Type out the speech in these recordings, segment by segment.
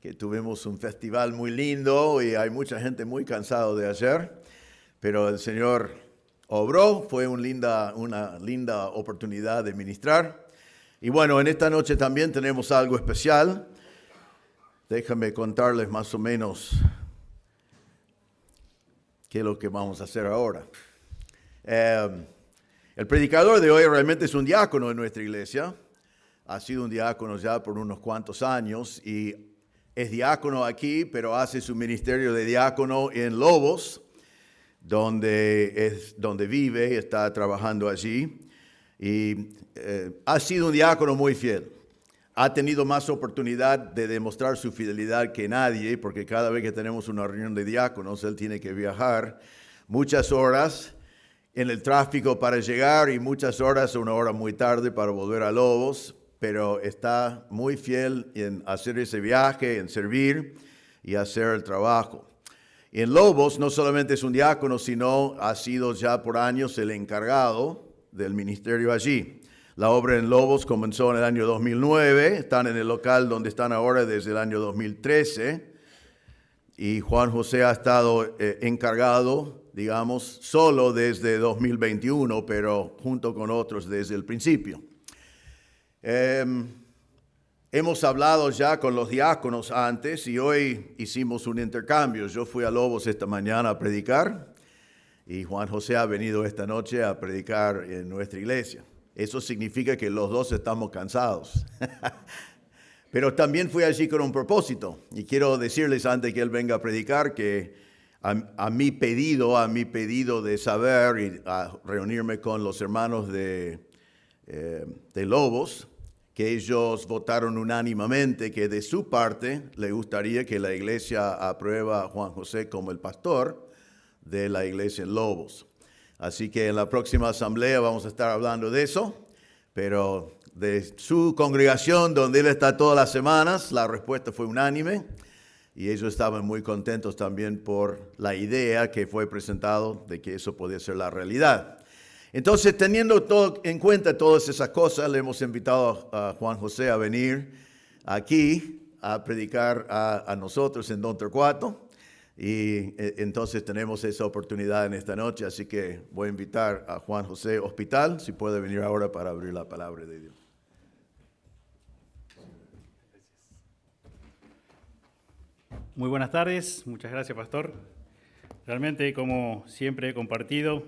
que tuvimos un festival muy lindo y hay mucha gente muy cansada de ayer, pero el Señor obró, fue una linda oportunidad de ministrar. Y bueno, en esta noche también tenemos algo especial. Déjame contarles más o menos qué es lo que vamos a hacer ahora. El predicador de hoy realmente es un diácono de nuestra iglesia. Ha sido un diácono ya por unos cuantos años y es diácono aquí, pero hace su ministerio de diácono en Lobos, donde vive y está trabajando allí. Y ha sido un diácono muy fiel. Ha tenido más oportunidad de demostrar su fidelidad que nadie, porque cada vez que tenemos una reunión de diáconos, él tiene que viajar muchas horas en el tráfico para llegar y muchas horas, una hora muy tarde para volver a Lobos, pero está muy fiel en hacer ese viaje, en servir y hacer el trabajo. En Lobos no solamente es un diácono, sino ha sido ya por años el encargado del ministerio allí. La obra en Lobos comenzó en el año 2009, están en el local donde están ahora desde el año 2013, y Juan José ha estado encargado, digamos, solo desde 2021, pero junto con otros desde el principio. Hemos hablado ya con los diáconos antes y hoy hicimos un intercambio. Yo fui a Lobos esta mañana a predicar y Juan José ha venido esta noche a predicar en nuestra iglesia. Eso significa que los dos estamos cansados. Pero también fui allí con un propósito y quiero decirles antes que él venga a predicar que a mi pedido de saber y a reunirme con los hermanos de Lobos, que ellos votaron unánimemente que de su parte le gustaría que la iglesia aprueba a Juan José como el pastor de la iglesia en Lobos. Así que en la próxima asamblea vamos a estar hablando de eso, pero de su congregación donde él está todas las semanas, la respuesta fue unánime y ellos estaban muy contentos también por la idea que fue presentado de que eso podía ser la realidad. Entonces, teniendo todo en cuenta todas esas cosas, le hemos invitado a Juan José a venir aquí a predicar a nosotros en Don Torcuato. Y entonces tenemos esa oportunidad en esta noche, así que voy a invitar a Juan José Hospital, si puede venir ahora para abrir la palabra de Dios. Muy buenas tardes, muchas gracias, pastor. Realmente, como siempre he compartido,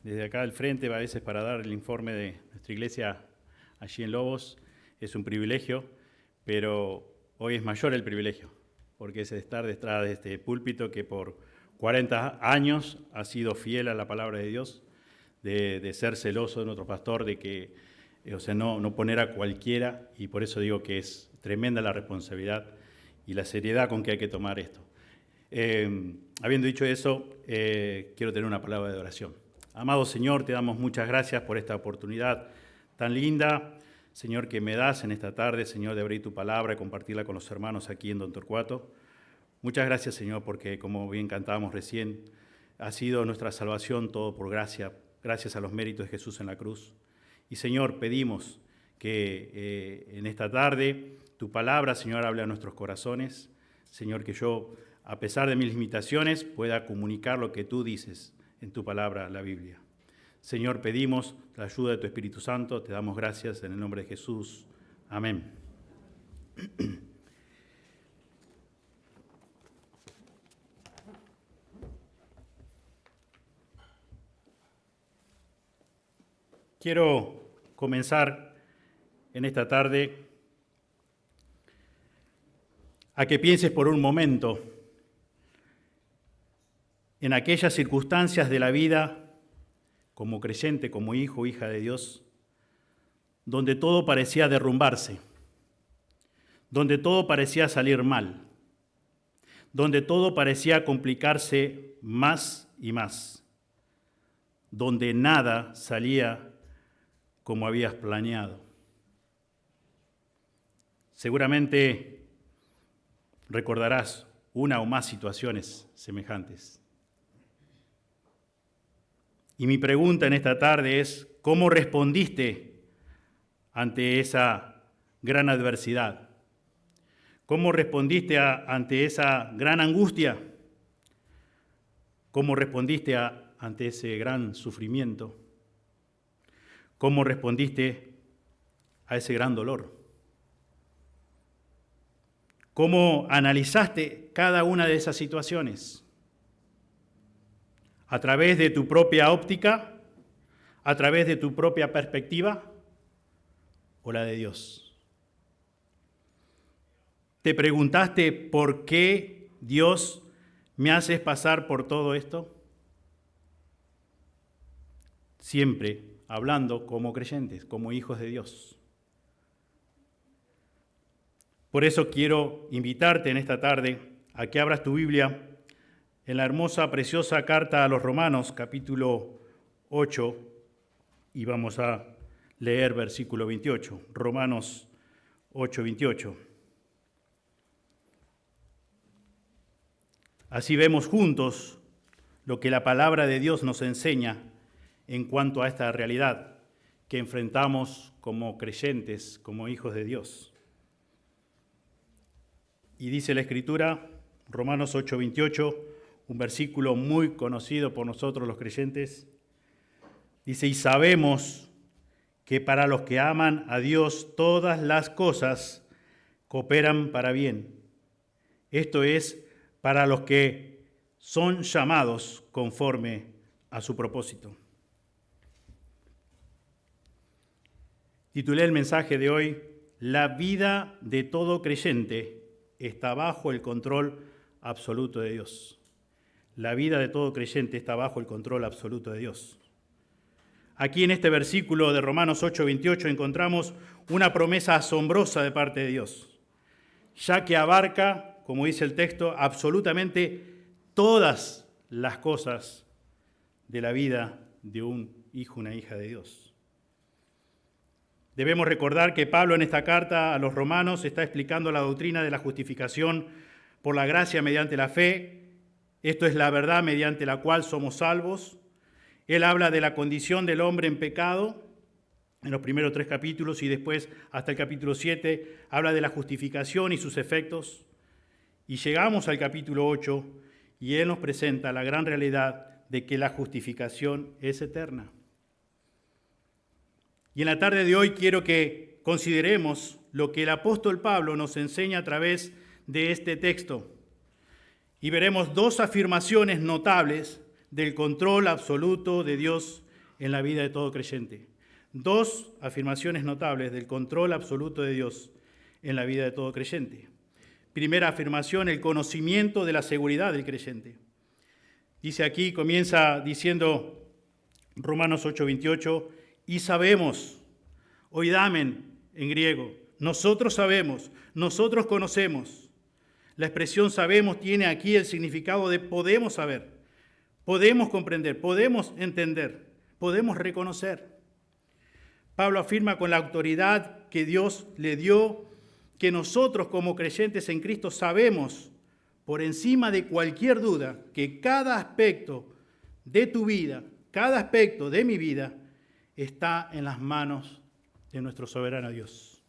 desde acá al frente, a veces para dar el informe de nuestra iglesia allí en Lobos, es un privilegio, pero hoy es mayor el privilegio, porque es estar detrás de este púlpito que por 40 años ha sido fiel a la palabra de Dios, de ser celoso de nuestro pastor, de que, no poner a cualquiera, y por eso digo que es tremenda la responsabilidad y la seriedad con que hay que tomar esto. Habiendo dicho eso, quiero tener una palabra de oración. Amado Señor, te damos muchas gracias por esta oportunidad tan linda, Señor, que me das en esta tarde, Señor, de abrir tu palabra y compartirla con los hermanos aquí en Don Torcuato. Muchas gracias, Señor, porque como bien cantábamos recién, ha sido nuestra salvación todo por gracia, gracias a los méritos de Jesús en la cruz. Y, Señor, pedimos que en esta tarde tu palabra, Señor, hable a nuestros corazones. Señor, que yo, a pesar de mis limitaciones, pueda comunicar lo que tú dices en tu palabra, la Biblia. Señor, pedimos la ayuda de tu Espíritu Santo, te damos gracias en el nombre de Jesús. Amén. Quiero comenzar en esta tarde a que pienses por un momento en aquellas circunstancias de la vida como creyente, como hijo o hija de Dios, donde todo parecía derrumbarse, donde todo parecía salir mal, donde todo parecía complicarse más y más, donde nada salía como habías planeado. Seguramente recordarás una o más situaciones semejantes. Y mi pregunta en esta tarde es, ¿cómo respondiste ante esa gran adversidad? ¿Cómo respondiste ante esa gran angustia? ¿Cómo respondiste ante ese gran sufrimiento? ¿Cómo respondiste a ese gran dolor? ¿Cómo analizaste cada una de esas situaciones? ¿A través de tu propia óptica? ¿A través de tu propia perspectiva? ¿O la de Dios? ¿Te preguntaste por qué, Dios, me haces pasar por todo esto? Siempre hablando como creyentes, como hijos de Dios. Por eso quiero invitarte en esta tarde a que abras tu Biblia en la hermosa, preciosa carta a los Romanos, capítulo 8, y vamos a leer versículo 28, Romanos 8, 28. Así vemos juntos lo que la palabra de Dios nos enseña en cuanto a esta realidad que enfrentamos como creyentes, como hijos de Dios. Y dice la Escritura, Romanos 8, 28, un versículo muy conocido por nosotros los creyentes, dice, y sabemos que para los que aman a Dios todas las cosas cooperan para bien. Esto es, para los que son llamados conforme a su propósito. Titulé el mensaje de hoy, La vida de todo creyente está bajo el control absoluto de Dios. La vida de todo creyente está bajo el control absoluto de Dios. Aquí en este versículo de Romanos 8, 28 encontramos una promesa asombrosa de parte de Dios, ya que abarca, como dice el texto, absolutamente todas las cosas de la vida de un hijo, una hija de Dios. Debemos recordar que Pablo en esta carta a los romanos está explicando la doctrina de la justificación por la gracia mediante la fe. Esto es la verdad mediante la cual somos salvos. Él habla de la condición del hombre en pecado en los primeros 3 capítulos y después hasta el capítulo 7 habla de la justificación y sus efectos. Y llegamos al capítulo 8 y él nos presenta la gran realidad de que la justificación es eterna. Y en la tarde de hoy quiero que consideremos lo que el apóstol Pablo nos enseña a través de este texto. Y veremos 2 afirmaciones notables del control absoluto de Dios en la vida de todo creyente. 2 afirmaciones notables del control absoluto de Dios en la vida de todo creyente. Primera afirmación, el conocimiento de la seguridad del creyente. Dice aquí, comienza diciendo Romanos 8, 28, y sabemos, oidamen en griego, nosotros sabemos, nosotros conocemos. La expresión sabemos tiene aquí el significado de podemos saber, podemos comprender, podemos entender, podemos reconocer. Pablo afirma con la autoridad que Dios le dio que nosotros como creyentes en Cristo sabemos por encima de cualquier duda que cada aspecto de tu vida, cada aspecto de mi vida está en las manos de nuestro soberano Dios.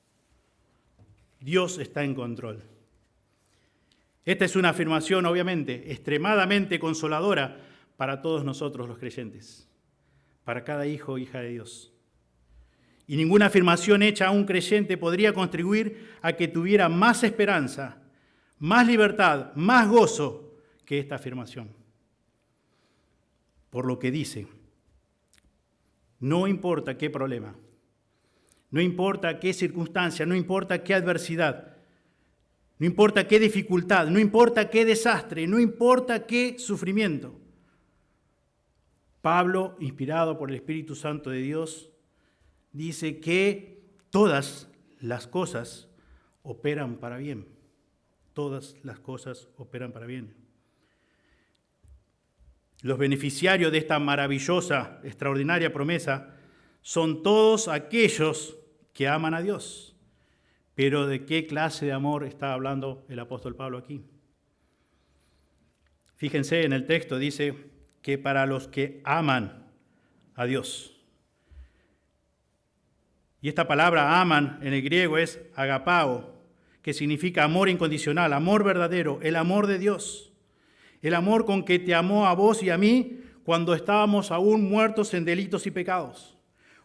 Dios está en control. Esta es una afirmación, obviamente, extremadamente consoladora para todos nosotros los creyentes, para cada hijo o hija de Dios. Y ninguna afirmación hecha a un creyente podría contribuir a que tuviera más esperanza, más libertad, más gozo que esta afirmación. Por lo que dice, no importa qué problema, no importa qué circunstancia, no importa qué adversidad, no importa qué dificultad, no importa qué desastre, no importa qué sufrimiento. Pablo, inspirado por el Espíritu Santo de Dios, dice que todas las cosas operan para bien. Todas las cosas operan para bien. Los beneficiarios de esta maravillosa, extraordinaria promesa son todos aquellos que aman a Dios. Pero ¿de qué clase de amor está hablando el apóstol Pablo aquí? Fíjense en el texto, dice que para los que aman a Dios. Y esta palabra aman en el griego es agapao, que significa amor incondicional, amor verdadero, el amor de Dios. El amor con que te amó a vos y a mí cuando estábamos aún muertos en delitos y pecados,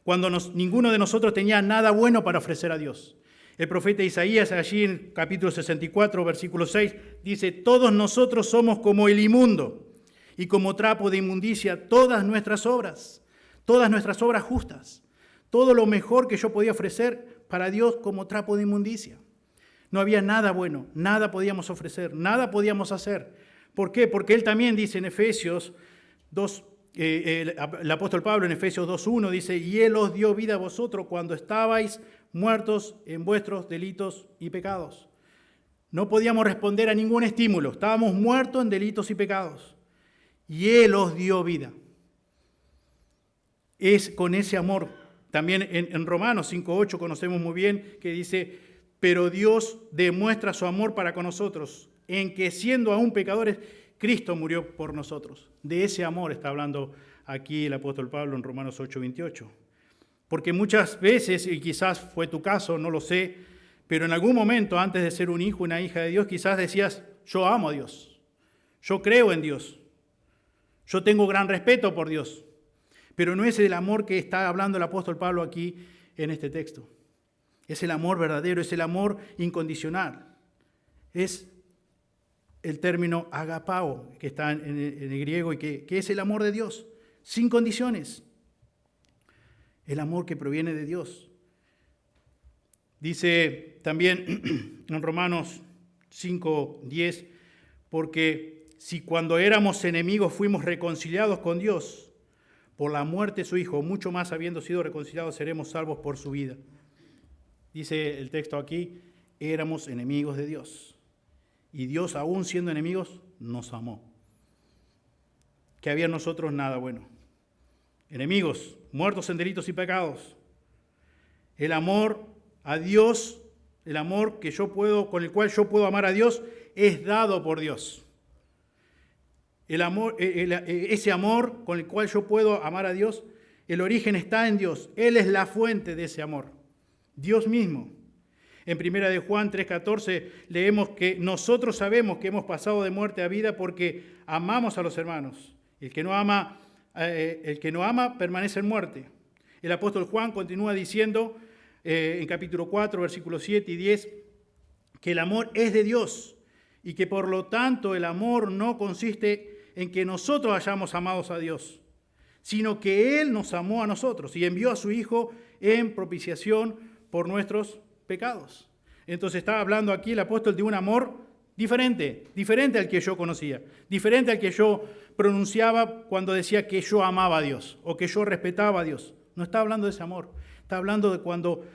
cuando ninguno de nosotros tenía nada bueno para ofrecer a Dios. El profeta Isaías, allí en capítulo 64, versículo 6, dice: todos nosotros somos como el inmundo, y como trapo de inmundicia todas nuestras obras justas, todo lo mejor que yo podía ofrecer para Dios como trapo de inmundicia. No había nada bueno, nada podíamos ofrecer, nada podíamos hacer. ¿Por qué? Porque él también dice en Efesios 2, el apóstol Pablo en Efesios 2:1 dice: y él os dio vida a vosotros cuando estabais muertos en vuestros delitos y pecados. No podíamos responder a ningún estímulo, estábamos muertos en delitos y pecados. Y él os dio vida. Es con ese amor. También en Romanos 5:8 conocemos muy bien que dice: pero Dios demuestra su amor para con nosotros, en que siendo aún pecadores, Cristo murió por nosotros. De ese amor está hablando aquí el apóstol Pablo en Romanos 8:28. Porque muchas veces, y quizás fue tu caso, no lo sé, pero en algún momento antes de ser un hijo, una hija de Dios, quizás decías: yo amo a Dios, yo creo en Dios, yo tengo gran respeto por Dios. Pero no es el amor que está hablando el apóstol Pablo aquí en este texto. Es el amor verdadero, es el amor incondicional. Es el término agapao, que está en el griego y que es el amor de Dios, sin condiciones. El amor que proviene de Dios. Dice también en Romanos 5:10, porque si cuando éramos enemigos fuimos reconciliados con Dios por la muerte de su Hijo, mucho más habiendo sido reconciliados seremos salvos por su vida. Dice el texto aquí: éramos enemigos de Dios. Y Dios, aún siendo enemigos, nos amó. Que había en nosotros nada bueno. Enemigos, muertos en delitos y pecados. El amor a Dios, el amor con el cual yo puedo amar a Dios, es dado por Dios. Ese amor con el cual yo puedo amar a Dios, el origen está en Dios. Él es la fuente de ese amor. Dios mismo. En 1 de Juan 3:14 leemos que nosotros sabemos que hemos pasado de muerte a vida porque amamos a los hermanos. El que no ama permanece en muerte. El apóstol Juan continúa diciendo en capítulo 4, versículos 7 y 10, que el amor es de Dios y que por lo tanto el amor no consiste en que nosotros hayamos amado a Dios, sino que Él nos amó a nosotros y envió a su Hijo en propiciación por nuestros pecados. Entonces está hablando aquí el apóstol de un amor diferente al que yo conocía, diferente al que yo pronunciaba cuando decía que yo amaba a Dios o que yo respetaba a Dios. No está hablando de ese amor, está hablando de cuando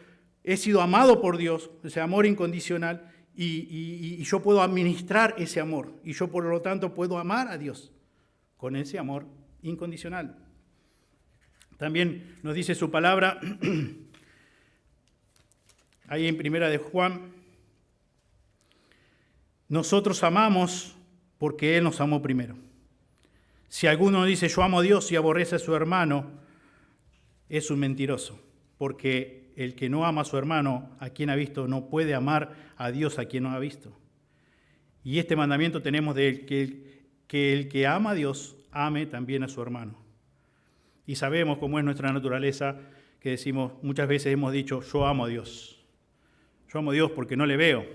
he sido amado por Dios, ese amor incondicional, y yo puedo administrar ese amor, y yo por lo tanto puedo amar a Dios con ese amor incondicional. También nos dice su palabra ahí en 1 de Juan: nosotros amamos porque Él nos amó primero. Si alguno dice yo amo a Dios y aborrece a su hermano, es un mentiroso, porque el que no ama a su hermano, a quien ha visto, no puede amar a Dios a quien no ha visto. Y este mandamiento tenemos de él, que el que ama a Dios, ame también a su hermano. Y sabemos cómo es nuestra naturaleza, que decimos, muchas veces hemos dicho, yo amo a Dios. Yo amo a Dios porque no le veo,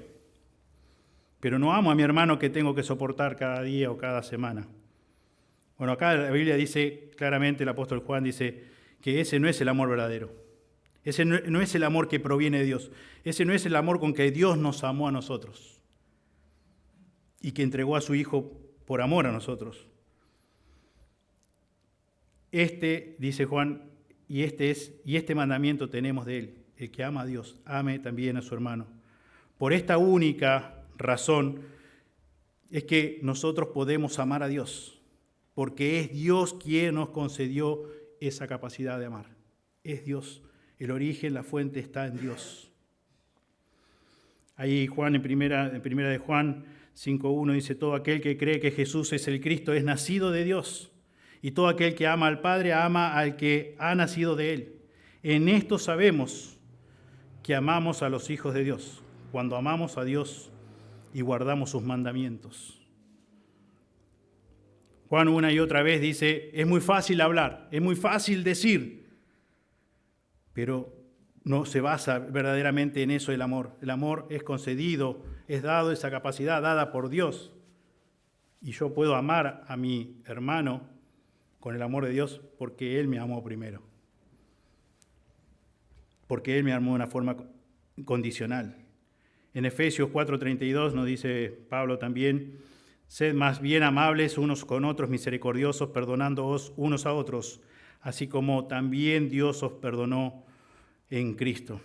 pero no amo a mi hermano que tengo que soportar cada día o cada semana. Bueno, acá la Biblia dice claramente, el apóstol Juan dice que ese no es el amor verdadero. Ese no es el amor que proviene de Dios. Ese no es el amor con que Dios nos amó a nosotros y que entregó a su Hijo por amor a nosotros. Dice Juan, y este mandamiento tenemos de Él: el que ama a Dios, ame también a su hermano. Por esta única razón es que nosotros podemos amar a Dios, porque es Dios quien nos concedió esa capacidad de amar. Es Dios. El origen, la fuente está en Dios. Ahí Juan, en primera de Juan 5:1 dice: todo aquel que cree que Jesús es el Cristo es nacido de Dios, y todo aquel que ama al Padre ama al que ha nacido de Él. En esto sabemos que amamos a los hijos de Dios, cuando amamos a Dios y guardamos sus mandamientos. Juan una y otra vez dice, es muy fácil hablar, es muy fácil decir, pero no se basa verdaderamente en eso el amor. El amor es concedido, es dado, esa capacidad dada por Dios. Y yo puedo amar a mi hermano con el amor de Dios porque Él me amó primero. Porque Él me amó de una forma condicional. En Efesios 4:32 nos dice Pablo también, sed más bien amables unos con otros, misericordiosos, perdonándoos unos a otros, así como también Dios os perdonó en Cristo.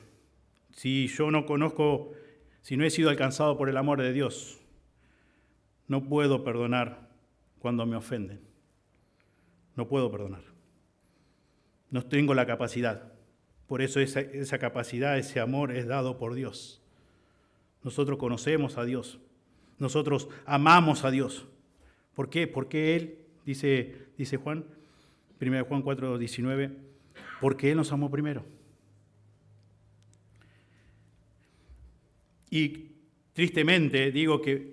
Si yo no conozco, si no he sido alcanzado por el amor de Dios, no puedo perdonar cuando me ofenden. No puedo perdonar. No tengo la capacidad. Por eso esa capacidad, ese amor es dado por Dios. Nosotros conocemos a Dios. Nosotros amamos a Dios. ¿Por qué? Porque Él, dice Juan, 1 Juan 4:19, porque Él nos amó primero. Y tristemente digo que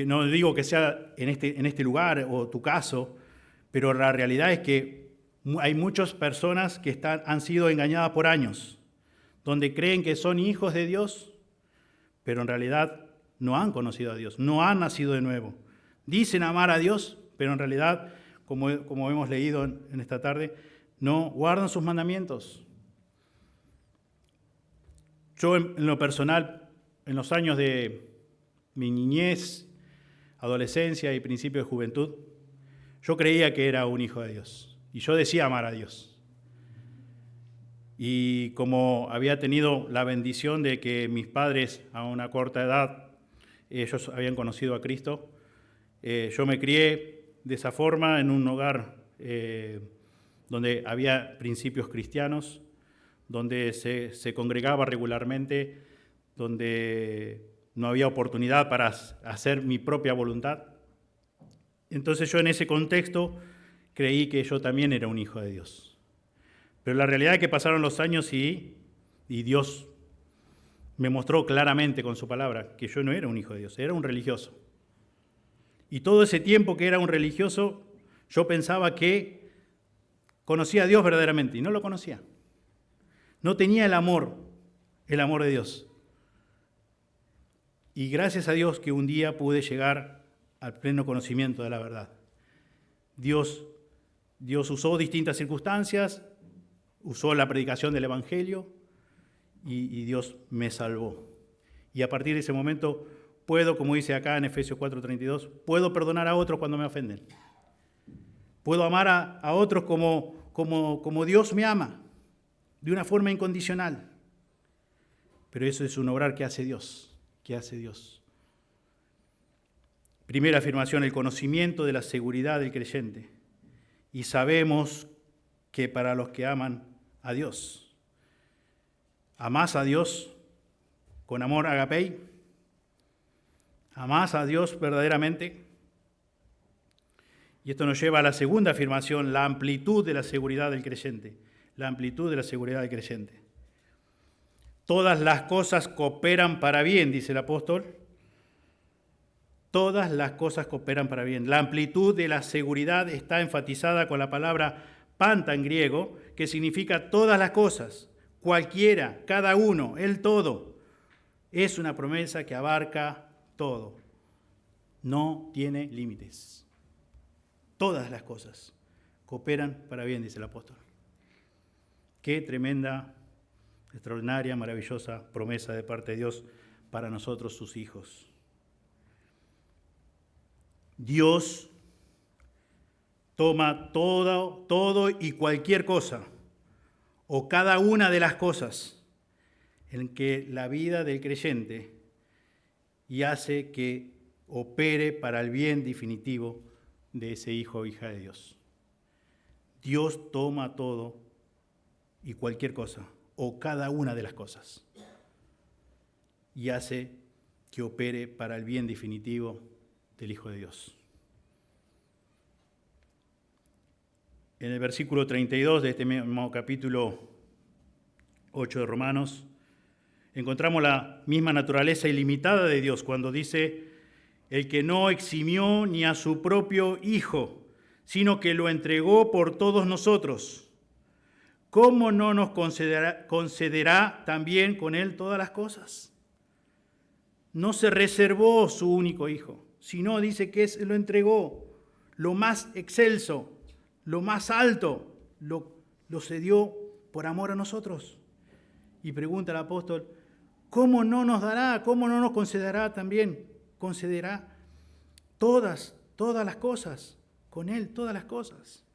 no digo que sea en este lugar o tu caso, pero la realidad es que hay muchas personas que han sido engañadas por años, donde creen que son hijos de Dios, pero en realidad no han conocido a Dios, no han nacido de nuevo. Dicen amar a Dios, pero en realidad, como hemos leído en esta tarde, no guardan sus mandamientos. Yo en lo personal, en los años de mi niñez, adolescencia y principio de juventud, yo creía que era un hijo de Dios y yo decía amar a Dios. Y como había tenido la bendición de que mis padres a una corta edad, ellos habían conocido a Cristo, yo me crié de esa forma en un hogar donde había principios cristianos, donde se congregaba regularmente, donde no había oportunidad para hacer mi propia voluntad. Entonces yo en ese contexto creí que yo también era un hijo de Dios. Pero la realidad es que pasaron los años y Dios me mostró claramente con su palabra que yo no era un hijo de Dios, era un religioso. Y todo ese tiempo que era un religioso, yo pensaba que conocía a Dios verdaderamente y no lo conocía. No tenía el amor de Dios. Y gracias a Dios que un día pude llegar al pleno conocimiento de la verdad. Dios usó distintas circunstancias, usó la predicación del Evangelio y Dios me salvó. Y a partir de ese momento puedo, como dice acá en Efesios 4:32, puedo perdonar a otros cuando me ofenden. Puedo amar a otros como Dios me ama, de una forma incondicional. Pero eso es un obrar que hace Dios, Primera afirmación, el conocimiento de la seguridad del creyente. Y sabemos que para los que aman a Dios, amás a Dios con amor agapei, amás a Dios verdaderamente. Y esto nos lleva a la segunda afirmación, la amplitud de la seguridad del creyente. La amplitud de la seguridad del creyente. Todas las cosas cooperan para bien, dice el apóstol. Todas las cosas cooperan para bien. La amplitud de la seguridad está enfatizada con la palabra panta en griego, que significa todas las cosas, cualquiera, cada uno, el todo. Es una promesa que abarca todo. No tiene límites. Todas las cosas cooperan para bien, dice el apóstol. Qué tremenda, extraordinaria, maravillosa promesa de parte de Dios para nosotros, sus hijos. Dios toma todo y cualquier cosa, o cada una de las cosas en que la vida del creyente y hace que opere para el bien definitivo de ese hijo o hija de Dios. Dios toma todo y cualquier cosa, o cada una de las cosas, y hace que opere para el bien definitivo del Hijo de Dios. En el versículo 32 de este mismo capítulo 8 de Romanos, encontramos la misma naturaleza ilimitada de Dios cuando dice: el que no eximió ni a su propio Hijo, sino que lo entregó por todos nosotros, ¿cómo no nos concederá también con Él todas las cosas? No se reservó su único Hijo, sino dice que lo entregó, lo más excelso, lo más alto, lo cedió por amor a nosotros. Y pregunta el apóstol: ¿cómo no nos dará, cómo no nos concederá también? Concederá todas las cosas, con Él todas las cosas.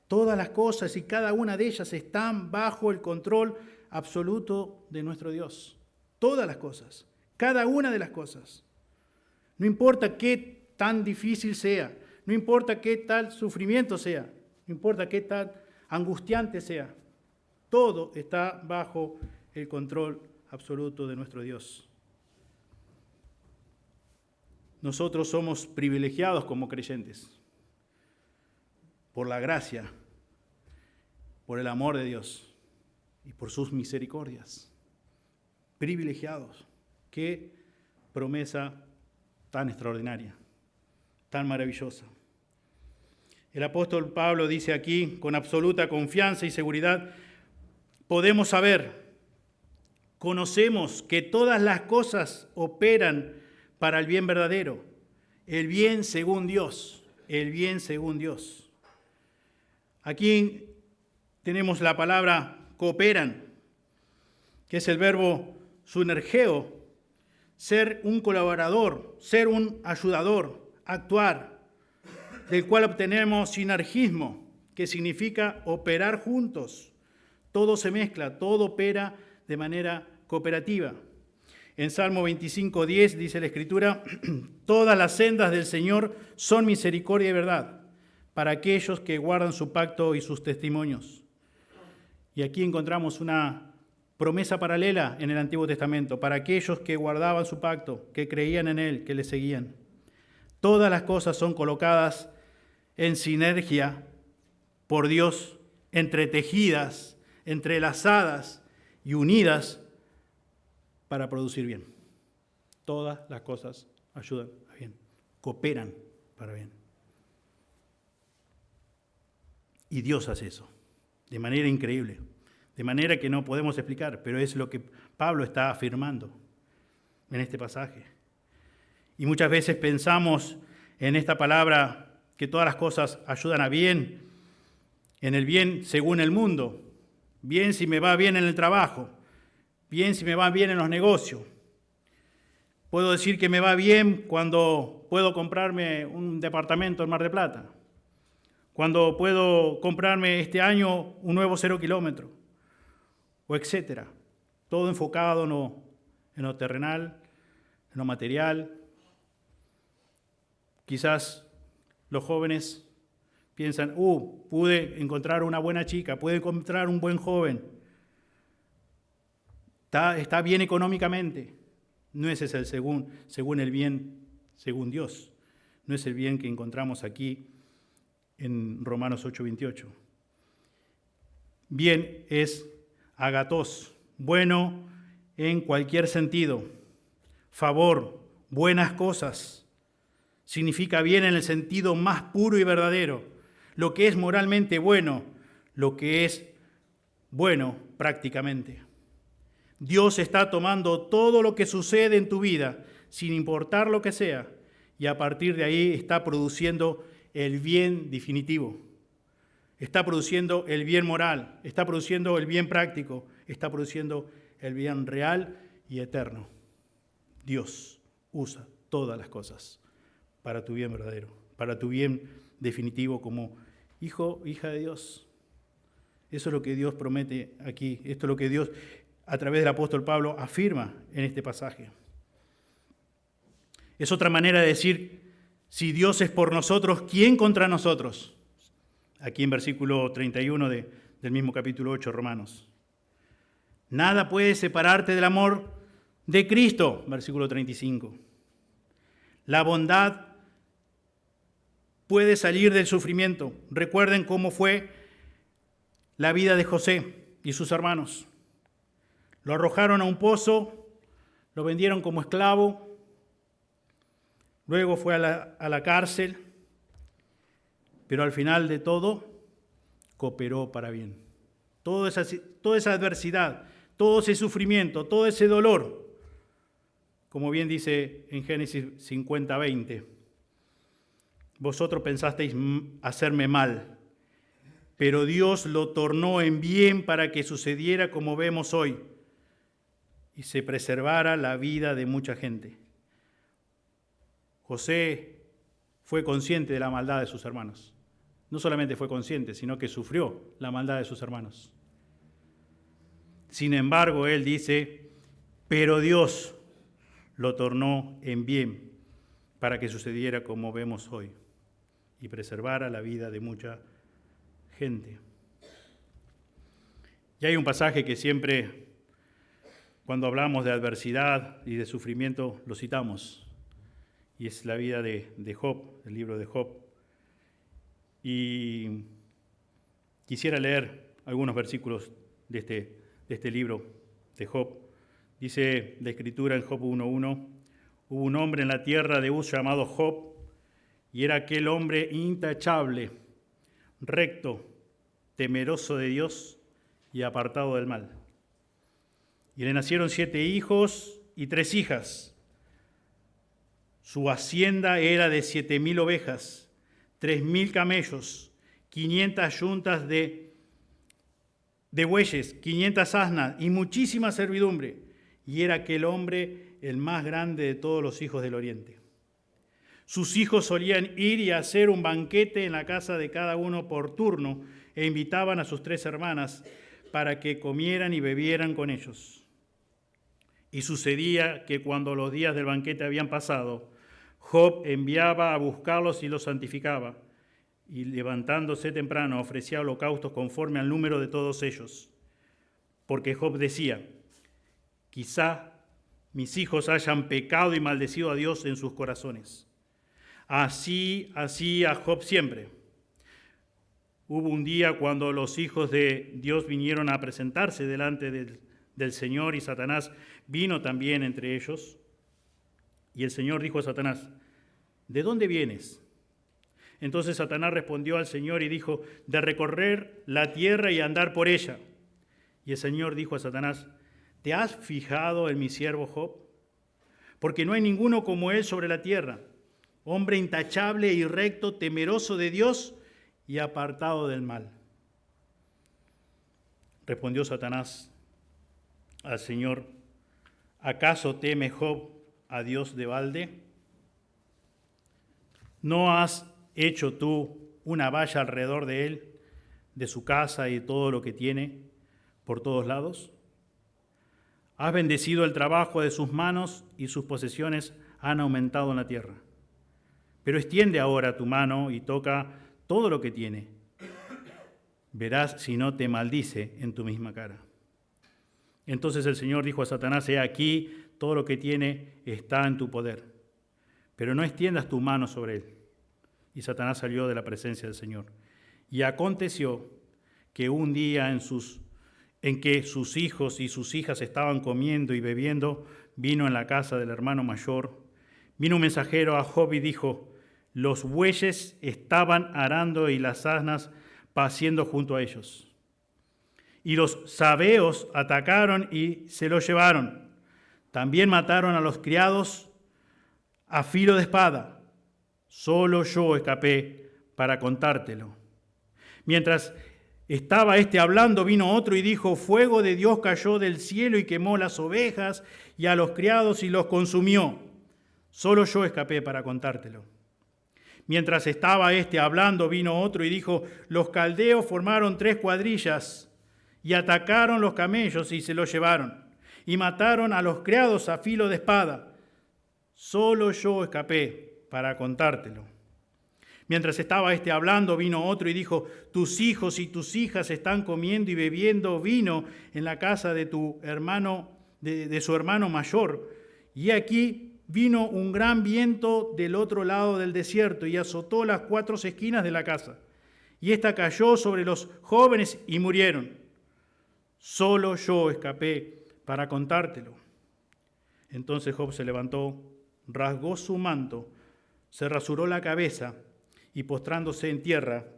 Todas las cosas y cada una de ellas están bajo el control absoluto de nuestro Dios. Todas las cosas, cada una de las cosas. No importa qué tan difícil sea, no importa qué tal sufrimiento sea, no importa qué tan angustiante sea, todo está bajo el control absoluto de nuestro Dios. Nosotros somos privilegiados como creyentes por la gracia, por el amor de Dios y por sus misericordias. Privilegiados. Qué promesa tan extraordinaria, tan maravillosa. El apóstol Pablo dice aquí, con absoluta confianza y seguridad: podemos saber, conocemos que todas las cosas operan para el bien verdadero, el bien según Dios, el bien según Dios. Aquí tenemos la palabra cooperan, que es el verbo sunergeo, ser un colaborador, ser un ayudador, actuar, del cual obtenemos sinergismo, que significa operar juntos. Todo se mezcla, todo opera de manera cooperativa. En Salmo 25:10 dice la Escritura: todas las sendas del Señor son misericordia y verdad para aquellos que guardan su pacto y sus testimonios. Y aquí encontramos una promesa paralela en el Antiguo Testamento para aquellos que guardaban su pacto, que creían en Él, que le seguían. Todas las cosas son colocadas en sinergia por Dios, entretejidas, entrelazadas y unidas para producir bien. Todas las cosas ayudan a bien, cooperan para bien. Y Dios hace eso de manera increíble, de manera que no podemos explicar, pero es lo que Pablo está afirmando en este pasaje. Y muchas veces pensamos en esta palabra que todas las cosas ayudan a bien, en el bien según el mundo, bien si me va bien en el trabajo, bien si me va bien en los negocios. Puedo decir que me va bien cuando puedo comprarme un departamento en Mar del Plata, cuando puedo comprarme este año un nuevo 0 kilómetro, o etcétera. Todo enfocado en lo terrenal, en lo material. Quizás los jóvenes piensan: pude encontrar una buena chica, pude encontrar un buen joven. Está bien económicamente. No ese es el según el bien, según Dios. No es el bien que encontramos aquí en Romanos 8:28. Bien es agatos, bueno en cualquier sentido. Favor, buenas cosas. Significa bien en el sentido más puro y verdadero. Lo que es moralmente bueno, lo que es bueno prácticamente. Dios está tomando todo lo que sucede en tu vida, sin importar lo que sea, y a partir de ahí está produciendo el bien definitivo. Está produciendo el bien moral, está produciendo el bien práctico, está produciendo el bien real y eterno. Dios usa todas las cosas para tu bien verdadero, para tu bien definitivo como hijo, hija de Dios. Eso es lo que Dios promete aquí. Esto es lo que Dios, a través del apóstol Pablo, afirma en este pasaje. Es otra manera de decir: si Dios es por nosotros, ¿quién contra nosotros? Aquí en versículo 31 del mismo capítulo 8, Romanos. Nada puede separarte del amor de Cristo, versículo 35. La bondad puede salir del sufrimiento. Recuerden cómo fue la vida de José y sus hermanos. Lo arrojaron a un pozo, lo vendieron como esclavo, luego fue a la cárcel, pero al final de todo cooperó para bien. Toda esa adversidad, todo ese sufrimiento, todo ese dolor, como bien dice en Génesis 50:20, vosotros pensasteis hacerme mal, pero Dios lo tornó en bien para que sucediera como vemos hoy y se preservara la vida de mucha gente. José fue consciente de la maldad de sus hermanos. No solamente fue consciente, sino que sufrió la maldad de sus hermanos. Sin embargo, él dice, pero Dios lo tornó en bien para que sucediera como vemos hoy y preservara la vida de mucha gente. Y hay un pasaje que siempre, cuando hablamos de adversidad y de sufrimiento, lo citamos, y es la vida de Job, el libro de Job. Y quisiera leer algunos versículos de este libro de Job. Dice la Escritura en Job 1:1, hubo un hombre en la tierra de Uz llamado Job, y era aquel hombre intachable, recto, temeroso de Dios y apartado del mal. Y le nacieron 7 hijos y 3 hijas. Su hacienda era de 7,000 ovejas, 3,000 camellos, 500 yuntas de bueyes, 500 asnas y muchísima servidumbre. Y era aquel hombre el más grande de todos los hijos del oriente. Sus hijos solían ir y hacer un banquete en la casa de cada uno por turno e invitaban a sus 3 hermanas para que comieran y bebieran con ellos. Y sucedía que cuando los días del banquete habían pasado, Job enviaba a buscarlos y los santificaba, y levantándose temprano ofrecía holocaustos conforme al número de todos ellos. Porque Job decía, quizá mis hijos hayan pecado y maldecido a Dios en sus corazones. Así hacía Job siempre. Hubo un día cuando los hijos de Dios vinieron a presentarse delante del Señor y Satanás vino también entre ellos. Y el Señor dijo a Satanás, ¿de dónde vienes? Entonces Satanás respondió al Señor y dijo, de recorrer la tierra y andar por ella. Y el Señor dijo a Satanás, ¿te has fijado en mi siervo Job? Porque no hay ninguno como él sobre la tierra, hombre intachable y recto, temeroso de Dios y apartado del mal. Respondió Satanás al Señor, ¿acaso teme Job a Dios de balde? ¿No has hecho tú una valla alrededor de él, de su casa y todo lo que tiene por todos lados? Has bendecido el trabajo de sus manos y sus posesiones han aumentado en la tierra. Pero extiende ahora tu mano y toca todo lo que tiene. Verás si no te maldice en tu misma cara. Entonces el Señor dijo a Satanás, he aquí, todo lo que tiene está en tu poder, pero no extiendas tu mano sobre él. Y Satanás salió de la presencia del Señor. Y aconteció que un día en que sus hijos y sus hijas estaban comiendo y bebiendo, vino en la casa del hermano mayor, vino un mensajero a Job y dijo, los bueyes estaban arando y las asnas paciendo junto a ellos. Y los sabeos atacaron y se los llevaron. También mataron a los criados a filo de espada. Solo yo escapé para contártelo. Mientras estaba hablando, vino otro y dijo, fuego de Dios cayó del cielo y quemó las ovejas y a los criados y los consumió. Solo yo escapé para contártelo. Mientras estaba hablando, vino otro y dijo, los caldeos formaron 3 cuadrillas y atacaron los camellos y se los llevaron. Y mataron a los criados a filo de espada. Solo yo escapé para contártelo. Mientras estaba hablando, vino otro y dijo, tus hijos y tus hijas están comiendo y bebiendo vino en la casa de tu hermano, de su hermano mayor. Y aquí vino un gran viento del otro lado del desierto y azotó las 4 esquinas de la casa. Y esta cayó sobre los jóvenes y murieron. Solo yo escapé para contártelo. Entonces Job se levantó, rasgó su manto, se rasuró la cabeza y postrándose en tierra,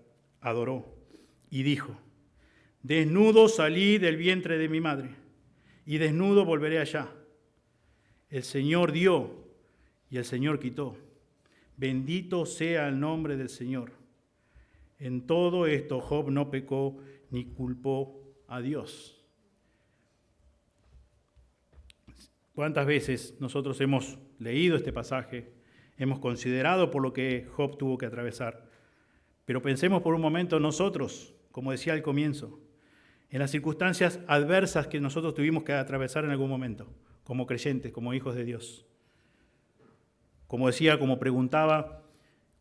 adoró y dijo: desnudo salí del vientre de mi madre y desnudo volveré allá. El Señor dio y el Señor quitó. Bendito sea el nombre del Señor. En todo esto Job no pecó ni culpó a Dios. ¿Cuántas veces nosotros hemos leído este pasaje, hemos considerado por lo que Job tuvo que atravesar? Pero pensemos por un momento nosotros, como decía al comienzo, en las circunstancias adversas que nosotros tuvimos que atravesar en algún momento, como creyentes, como hijos de Dios. Como decía, como preguntaba,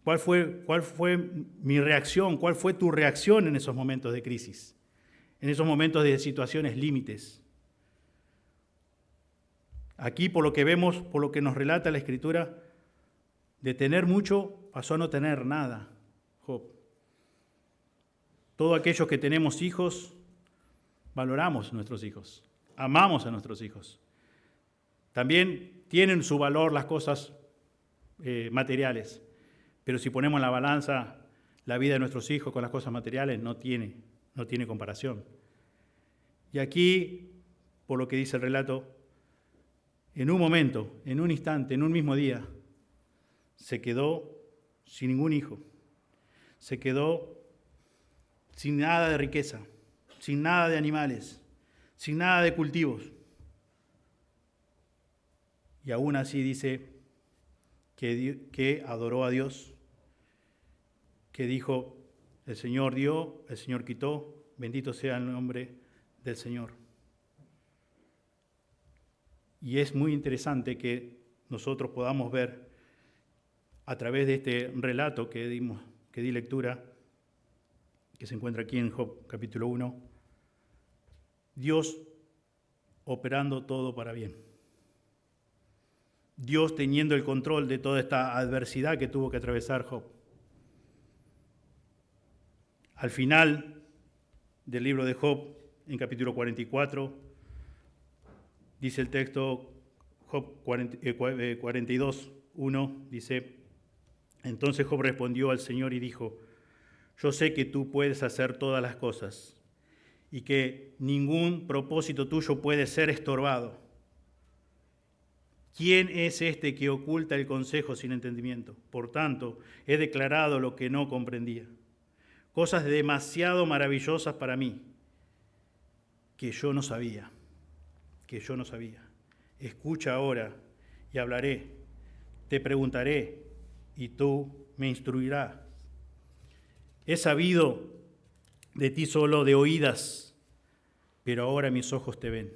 ¿cuál fue mi reacción? ¿Cuál fue tu reacción en esos momentos de crisis? En esos momentos de situaciones límites. Aquí, por lo que vemos, por lo que nos relata la Escritura, de tener mucho pasó a no tener nada, Job. Todos aquellos que tenemos hijos, valoramos a nuestros hijos, amamos a nuestros hijos. También tienen su valor las cosas materiales, pero si ponemos en la balanza la vida de nuestros hijos con las cosas materiales, no tiene comparación. Y aquí, por lo que dice el relato, en un momento, en un instante, en un mismo día, se quedó sin ningún hijo, se quedó sin nada de riqueza, sin nada de animales, sin nada de cultivos. Y aún así dice que adoró a Dios, que dijo: el Señor dio, el Señor quitó, bendito sea el nombre del Señor. Y es muy interesante que nosotros podamos ver a través de este relato que di lectura, que se encuentra aquí en Job capítulo 1, Dios operando todo para bien. Dios teniendo el control de toda esta adversidad que tuvo que atravesar Job. Al final del libro de Job, en capítulo 44, dice el texto, Job 42, 1, dice: entonces Job respondió al Señor y dijo: yo sé que tú puedes hacer todas las cosas y que ningún propósito tuyo puede ser estorbado. ¿Quién es este que oculta el consejo sin entendimiento? Por tanto, he declarado lo que no comprendía. Cosas demasiado maravillosas para mí, que yo no sabía. Escucha ahora y hablaré. Te preguntaré y tú me instruirás. He sabido de ti solo de oídas, pero ahora mis ojos te ven.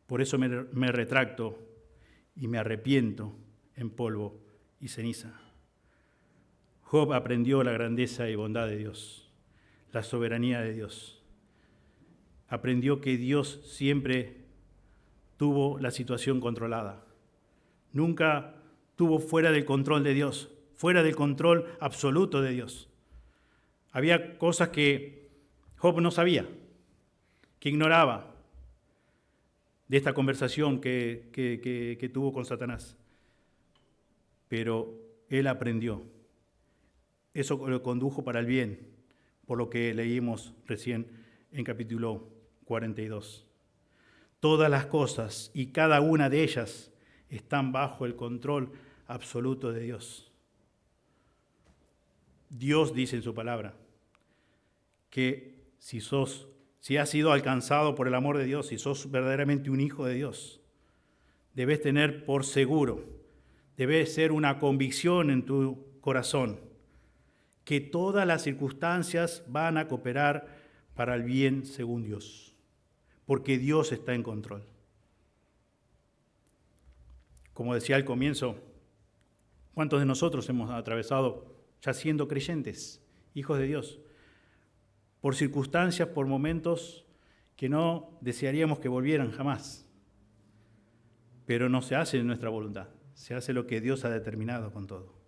Por eso me retracto y me arrepiento en polvo y ceniza. Job aprendió la grandeza y bondad de Dios, la soberanía de Dios. Aprendió que Dios siempre tuvo la situación controlada. Nunca estuvo fuera del control de Dios, fuera del control absoluto de Dios. Había cosas que Job no sabía, que ignoraba de esta conversación que tuvo con Satanás. Pero él aprendió. Eso lo condujo para el bien, por lo que leímos recién en capítulo 42. Todas las cosas y cada una de ellas están bajo el control absoluto de Dios. Dios dice en su palabra que si has sido alcanzado por el amor de Dios, si sos verdaderamente un hijo de Dios, debes tener por seguro, debe ser una convicción en tu corazón, que todas las circunstancias van a cooperar para el bien según Dios, porque Dios está en control. Como decía al comienzo, ¿cuántos de nosotros hemos atravesado ya siendo creyentes, hijos de Dios, por circunstancias, por momentos que no desearíamos que volvieran jamás? Pero no se hace en nuestra voluntad, se hace lo que Dios ha determinado con todo.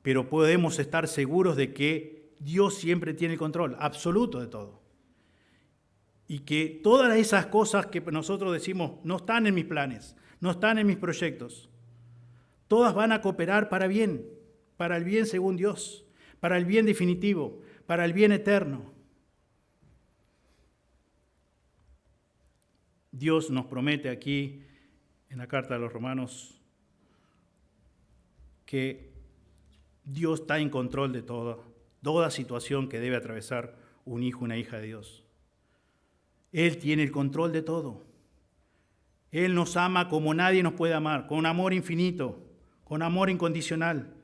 Pero podemos estar seguros de que Dios siempre tiene el control absoluto de todo. Y que todas esas cosas que nosotros decimos no están en mis planes, no están en mis proyectos, todas van a cooperar para el bien según Dios, para el bien definitivo, para el bien eterno. Dios nos promete aquí en la carta a los Romanos que Dios está en control de toda situación que debe atravesar un hijo, una hija de Dios. Él tiene el control de todo. Él nos ama como nadie nos puede amar, con amor infinito, con amor incondicional.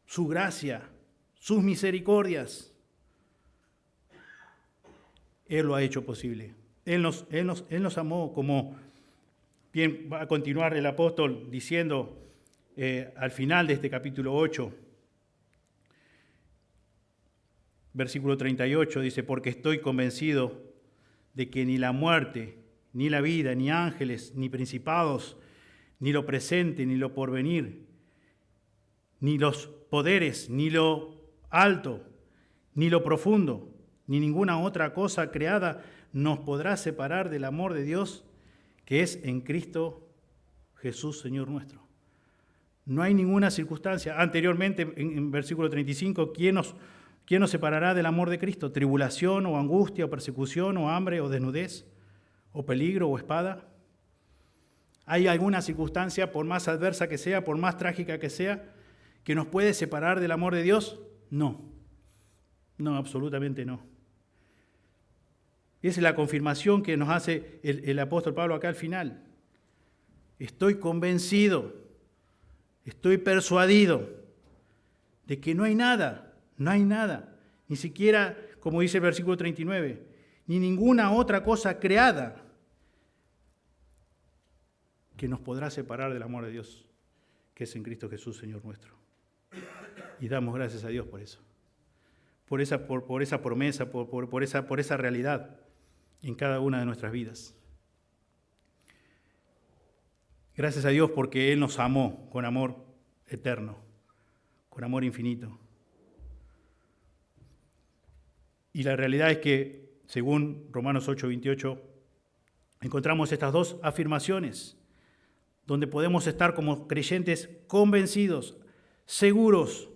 Su gracia, sus misericordias. Él lo ha hecho posible. Él nos amó, como bien va a continuar el apóstol diciendo al final de este capítulo 8, versículo 38, dice, porque estoy convencido de que ni la muerte, ni la vida, ni ángeles, ni principados, ni lo presente, ni lo porvenir, ni los poderes, ni lo alto, ni lo profundo, ni ninguna otra cosa creada nos podrá separar del amor de Dios que es en Cristo Jesús, Señor nuestro. No hay ninguna circunstancia. Anteriormente, en versículo 35, ¿quién nos separará del amor de Cristo? ¿Tribulación o angustia o persecución o hambre o desnudez o peligro o espada? ¿Hay alguna circunstancia, por más adversa que sea, por más trágica que sea, que nos puede separar del amor de Dios? No, absolutamente no. Esa es la confirmación que nos hace el apóstol Pablo acá al final. Estoy convencido, estoy persuadido de que no hay nada, ni siquiera, como dice el versículo 39, ni ninguna otra cosa creada que nos podrá separar del amor de Dios, que es en Cristo Jesús, Señor nuestro. Y damos gracias a Dios por eso, por esa promesa, por esa realidad en cada una de nuestras vidas. Gracias a Dios porque Él nos amó con amor eterno, con amor infinito. Y la realidad es que, según Romanos 8:28, encontramos estas dos afirmaciones, donde podemos estar como creyentes convencidos, seguros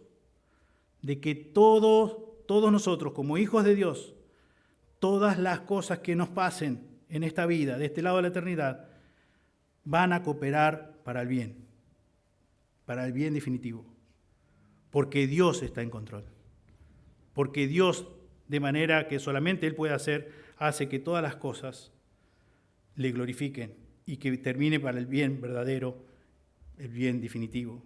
de que todos nosotros, como hijos de Dios, todas las cosas que nos pasen en esta vida, de este lado de la eternidad, van a cooperar para el bien definitivo, porque Dios está en control, porque Dios, de manera que solamente Él puede hacer, hace que todas las cosas le glorifiquen y que termine para el bien verdadero, el bien definitivo.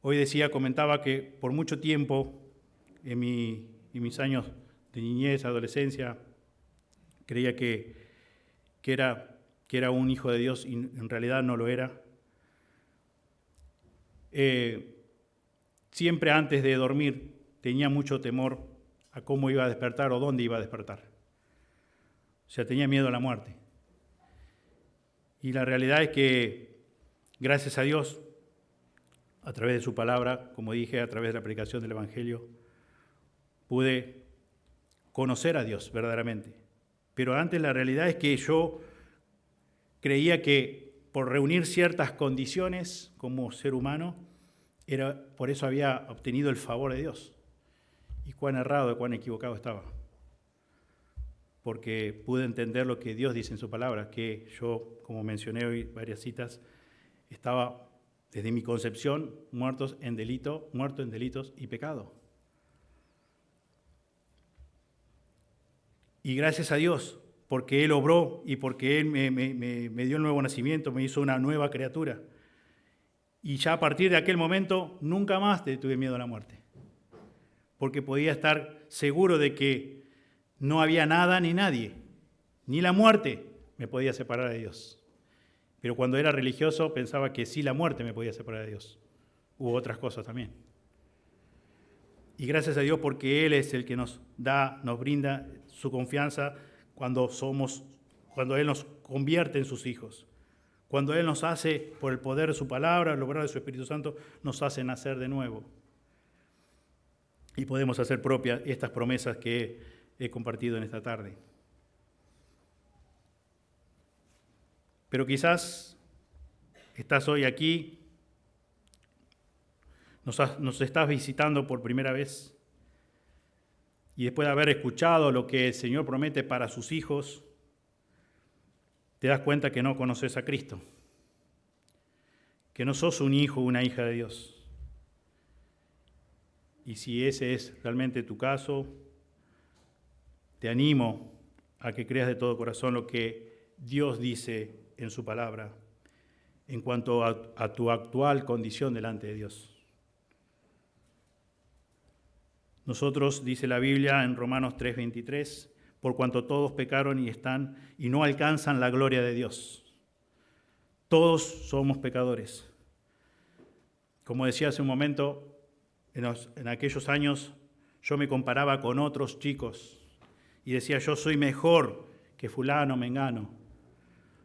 Hoy comentaba que por mucho tiempo, en mis años de niñez, adolescencia, creía que era un hijo de Dios y en realidad no lo era. Siempre antes de dormir tenía mucho temor a cómo iba a despertar o dónde iba a despertar. O sea, tenía miedo a la muerte. Y la realidad es que, gracias a Dios, a través de su palabra, como dije, a través de la predicación del Evangelio, pude conocer a Dios verdaderamente. Pero antes la realidad es que yo creía que por reunir ciertas condiciones como ser humano, por eso había obtenido el favor de Dios. Y cuán errado, cuán equivocado estaba. Porque pude entender lo que Dios dice en su palabra, que yo, como mencioné hoy varias citas, estaba desde mi concepción muerto en delitos y pecado. Y gracias a Dios, porque Él obró y porque Él me dio el nuevo nacimiento, me hizo una nueva criatura. Y ya a partir de aquel momento nunca más tuve miedo a la muerte, porque podía estar seguro de que no había nada ni nadie, ni la muerte me podía separar de Dios. Pero cuando era religioso pensaba que sí la muerte me podía separar de Dios. Hubo otras cosas también. Y gracias a Dios porque Él es el que nos brinda su confianza cuando Él nos convierte en sus hijos. Cuando Él nos hace, por el poder de su palabra, el obrar de su Espíritu Santo, nos hace nacer de nuevo. y podemos hacer propias estas promesas que he compartido en esta tarde. Pero quizás estás hoy aquí, nos estás visitando por primera vez y después de haber escuchado lo que el Señor promete para sus hijos, te das cuenta que no conoces a Cristo, que no sos un hijo o una hija de Dios. Y si ese es realmente tu caso, te animo a que creas de todo corazón lo que Dios dice en su palabra en cuanto a tu actual condición delante de Dios. Nosotros, dice la Biblia en Romanos 3:23, por cuanto todos pecaron y no alcanzan la gloria de Dios. Todos somos pecadores. Como decía hace un momento, en aquellos años yo me comparaba con otros chicos y decía, yo soy mejor que fulano, mengano.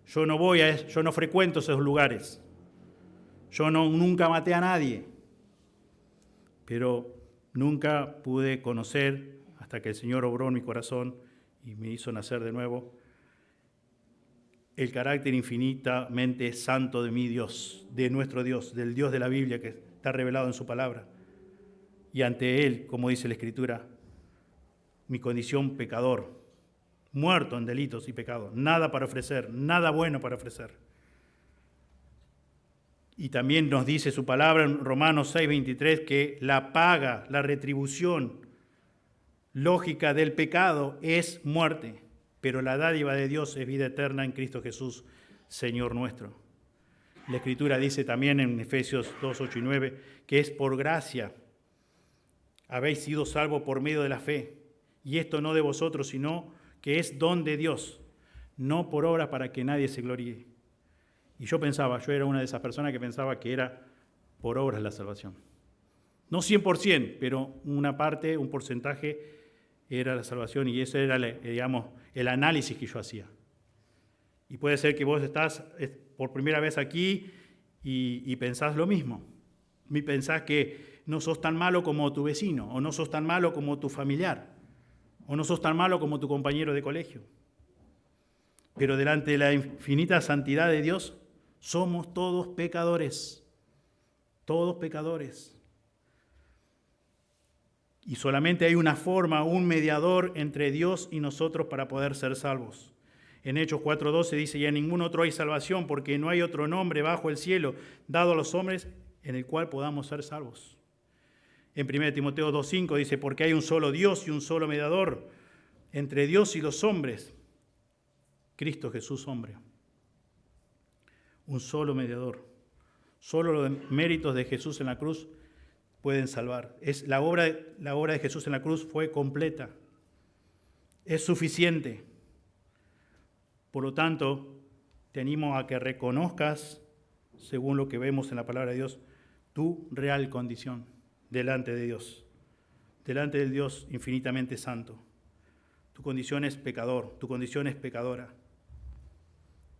Yo no frecuento esos lugares. Yo nunca maté a nadie. Pero nunca pude conocer, hasta que el Señor obró en mi corazón y me hizo nacer de nuevo, el carácter infinitamente santo de mi Dios, de nuestro Dios, del Dios de la Biblia que está revelado en su palabra. Y ante Él, como dice la Escritura, mi condición pecador, muerto en delitos y pecados, nada para ofrecer, nada bueno para ofrecer. Y también nos dice su palabra en Romanos 6:23 que la paga, la retribución lógica del pecado es muerte, pero la dádiva de Dios es vida eterna en Cristo Jesús, Señor nuestro. La Escritura dice también en Efesios 2:8 y 9 que es por gracia habéis sido salvos por medio de la fe, y esto no de vosotros, sino que es don de Dios, no por obra para que nadie se gloríe. Y yo era una de esas personas que pensaba que era por obras la salvación. No 100%, pero una parte, un porcentaje era la salvación, y ese era, el análisis que yo hacía. Y puede ser que vos estás por primera vez aquí y pensás lo mismo. Y pensás que no sos tan malo como tu vecino, o no sos tan malo como tu familiar, o no sos tan malo como tu compañero de colegio. Pero delante de la infinita santidad de Dios, somos todos pecadores. Todos pecadores. Y solamente hay una forma, un mediador entre Dios y nosotros para poder ser salvos. En Hechos 4:12 dice, y en ningún otro hay salvación, porque no hay otro nombre bajo el cielo dado a los hombres en el cual podamos ser salvos. En 1 Timoteo 2:5 dice, porque hay un solo Dios y un solo mediador entre Dios y los hombres, Cristo Jesús hombre. Un solo mediador. Solo los méritos de Jesús en la cruz pueden salvar. La obra de Jesús en la cruz fue completa. Es suficiente. Por lo tanto, te animo a que reconozcas, según lo que vemos en la palabra de Dios, tu real condición delante de Dios, delante del Dios infinitamente santo. Tu condición es pecador, tu condición es pecadora.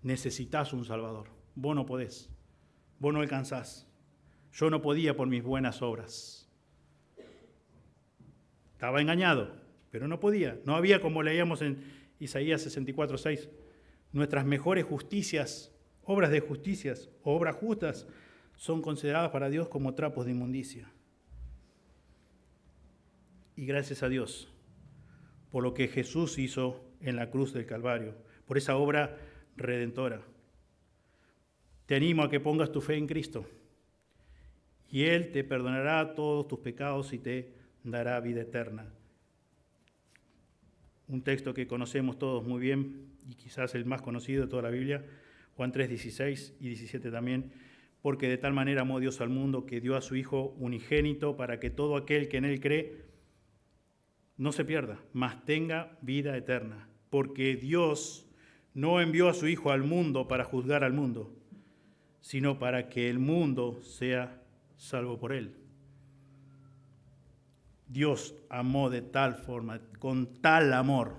Necesitas un Salvador. Vos no podés, vos no alcanzás. Yo no podía por mis buenas obras. Estaba engañado, pero no podía. No había, como leíamos en Isaías 64:6, nuestras mejores justicias, obras de justicias, obras justas, son consideradas para Dios como trapos de inmundicia. Y gracias a Dios por lo que Jesús hizo en la cruz del Calvario, por esa obra redentora. Te animo a que pongas tu fe en Cristo y Él te perdonará todos tus pecados y te dará vida eterna. Un texto que conocemos todos muy bien y quizás el más conocido de toda la Biblia, Juan 3:16 y 17 también, porque de tal manera amó Dios al mundo que dio a su Hijo unigénito para que todo aquel que en Él cree no se pierda, mas tenga vida eterna. Porque Dios no envió a su Hijo al mundo para juzgar al mundo, sino para que el mundo sea salvo por Él. Dios amó de tal forma, con tal amor,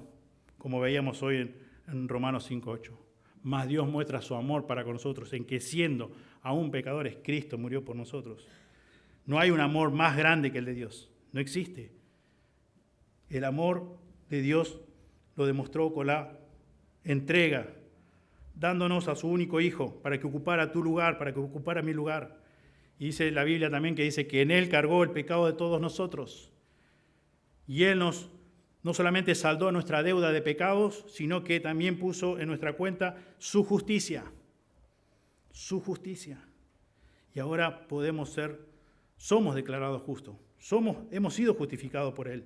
como veíamos hoy en Romanos 5:8. Mas Dios muestra su amor para con nosotros en que siendo aún pecadores, Cristo murió por nosotros. No hay un amor más grande que el de Dios, no existe. El amor de Dios lo demostró con la entrega, dándonos a su único Hijo para que ocupara tu lugar, para que ocupara mi lugar. Y dice la Biblia también que dice que en Él cargó el pecado de todos nosotros. Y Él no solamente saldó nuestra deuda de pecados, sino que también puso en nuestra cuenta su justicia. Su justicia. Y ahora somos declarados justos. Hemos sido justificados por Él.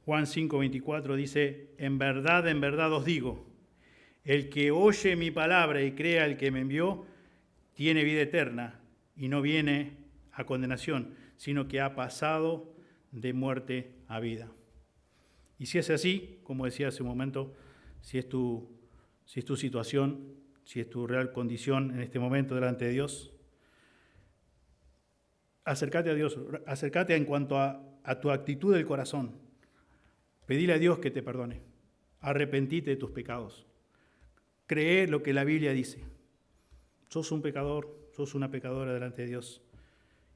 Juan 5:24 dice, en verdad os digo, el que oye mi palabra y crea al que me envió, tiene vida eterna y no viene a condenación, sino que ha pasado de muerte a vida. Y si es así, como decía hace un momento, si es tu situación, si es tu real condición en este momento delante de Dios, acércate a Dios, acércate en cuanto a tu actitud del corazón. Pedile a Dios que te perdone. Arrepentite de tus pecados. Cree lo que la Biblia dice. Sos un pecador, sos una pecadora delante de Dios.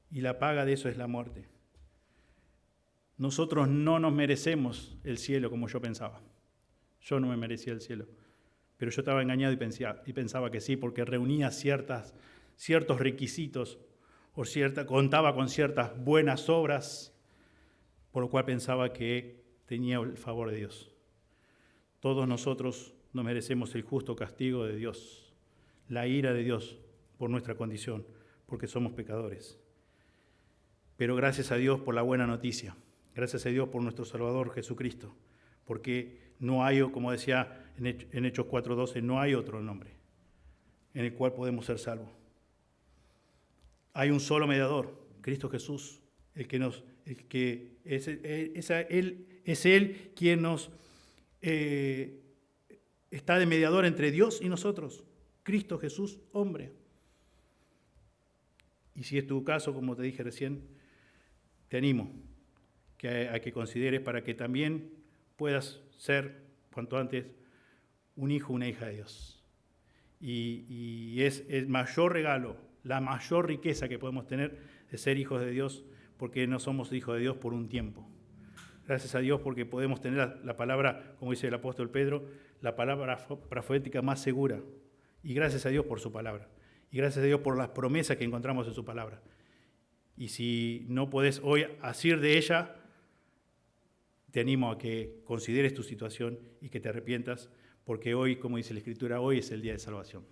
Y la paga de eso es la muerte. Nosotros no nos merecemos el cielo como yo pensaba. Yo no me merecía el cielo. Pero yo estaba engañado y pensaba que sí, porque reunía ciertos requisitos o contaba con ciertas buenas obras, por lo cual pensaba que tenía el favor de Dios. Todos nosotros no merecemos el justo castigo de Dios, la ira de Dios por nuestra condición, porque somos pecadores. Pero gracias a Dios por la buena noticia, gracias a Dios por nuestro Salvador Jesucristo, porque no hay, como decía en Hechos 4:12, no hay otro nombre en el cual podemos ser salvos. Hay un solo mediador, Cristo Jesús, Él quien nos está de mediador entre Dios y nosotros. Cristo Jesús, hombre. Y si es tu caso, como te dije recién, te animo a que consideres para que también puedas ser, cuanto antes, un hijo, una hija de Dios. Y es el mayor regalo, la mayor riqueza que podemos tener de ser hijos de Dios, porque no somos hijos de Dios por un tiempo. Gracias a Dios porque podemos tener la palabra, como dice el apóstol Pedro, la palabra profética más segura. Y gracias a Dios por su palabra. Y gracias a Dios por las promesas que encontramos en su palabra. Y si no podés hoy asir de ella, te animo a que consideres tu situación y que te arrepientas, porque hoy, como dice la Escritura, hoy es el día de salvación.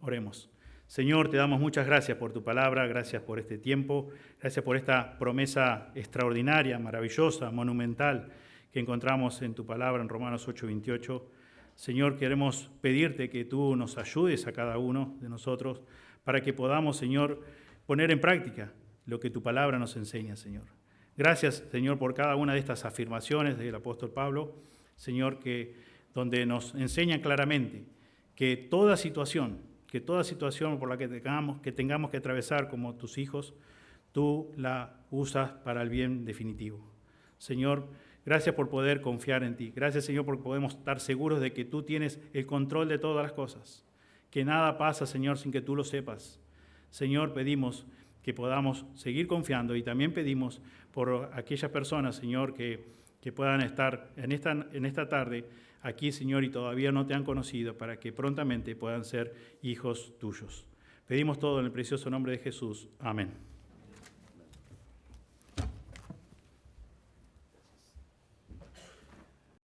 Oremos. Señor, te damos muchas gracias por tu palabra, gracias por este tiempo, gracias por esta promesa extraordinaria, maravillosa, monumental que encontramos en tu palabra en Romanos 8:28. Señor, queremos pedirte que tú nos ayudes a cada uno de nosotros para que podamos, Señor, poner en práctica lo que tu palabra nos enseña, Señor. Gracias, Señor, por cada una de estas afirmaciones del apóstol Pablo, Señor, donde nos enseñan claramente que toda situación por la que tengamos que atravesar como tus hijos, tú la usas para el bien definitivo. Señor, gracias por poder confiar en ti. Gracias, Señor, porque podemos estar seguros de que tú tienes el control de todas las cosas. Que nada pasa, Señor, sin que tú lo sepas. Señor, pedimos que podamos seguir confiando y también pedimos por aquellas personas, Señor, que puedan estar en esta tarde aquí, Señor, y todavía no te han conocido, para que prontamente puedan ser hijos tuyos. Pedimos todo en el precioso nombre de Jesús. Amén.